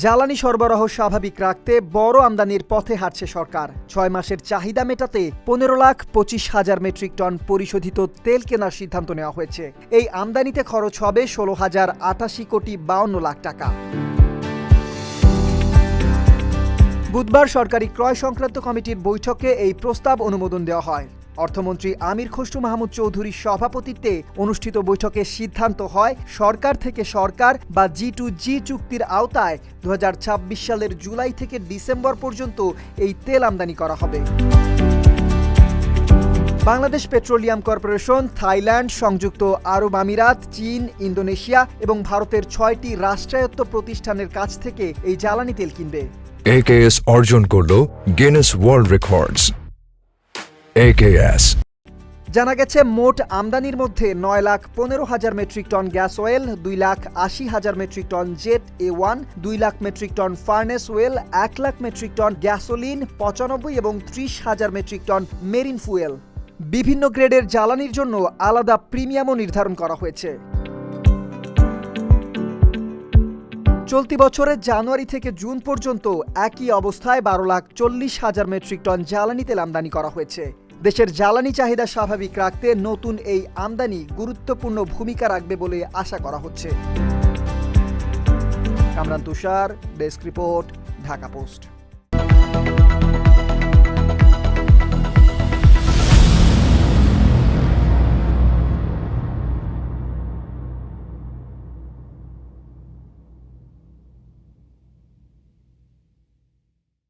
জ্বালানি সরবরাহ স্বাভাবিক রাখতে বড় আমদানির পথে হাঁটছে সরকার। 6 মাসের চাহিদা মেটাতে 15,25,000 মেট্রিক টন পরিশোধিত তেল কেনার সিদ্ধান্ত নেওয়া হয়েছে। এই আমদানিতে খরচ হবে 16,088,52,00,000 টাকা। বুধবার সরকারি ক্রয় সংক্রান্ত কমিটির বৈঠকে এই প্রস্তাব অনুমোদন দেওয়া হয়। অর্থমন্ত্রী আমির খসরু মাহমুদ চৌধুরীর সভাপতিত্বে অনুষ্ঠিত বৈঠকে সিদ্ধান্ত হয় সরকার থেকে সরকার বা G2G চুক্তির আওতায় 2026 সালের জুলাই থেকে ডিসেম্বর পর্যন্ত এই তেল আমদানি করা হবে। বাংলাদেশ পেট্রোলিয়াম কর্পোরেশন, থাইল্যান্ড, সংযুক্ত আরব আমিরাত, চীন, ইন্দোনেশিয়া এবং ভারতের 6টি রাষ্ট্রায়ত্ত প্রতিষ্ঠানের কাছ থেকে এই জ্বালানি তেল কিনবে। AKS অর্জন করল গিনেস ওয়ার্ল্ড রেকর্ডস। AKS জানা গেছে মোট আমদানির মধ্যে 9,15,000 metric ton gas oil, 2,80,000 metric ton jet A1, 2 lakh metric ton furnace oil, 1 lakh metric ton gasoline, 95 এবং 30,000 মেট্রিক টন মেরিন ফুয়েল। বিভিন্ন গ্রেডের জ্বালানির জন্য আলাদা প্রিমিয়ামও নির্ধারণ করা হয়েছে। চলতি বছরের জানুয়ারি থেকে জুন পর্যন্ত একই অবস্থায় 12,40,000 মেট্রিক টন জ্বালানি তেল আমদানি করা হয়েছে। দেশের জ্বালানি চাহিদা স্বাভাবিক রাখতে নতুন এই আমদানি গুরুত্বপূর্ণ ভূমিকা রাখবে বলে আশা করা হচ্ছে। কামরান তুষার, ডেস্ক রিপোর্ট, ঢাকা পোস্ট।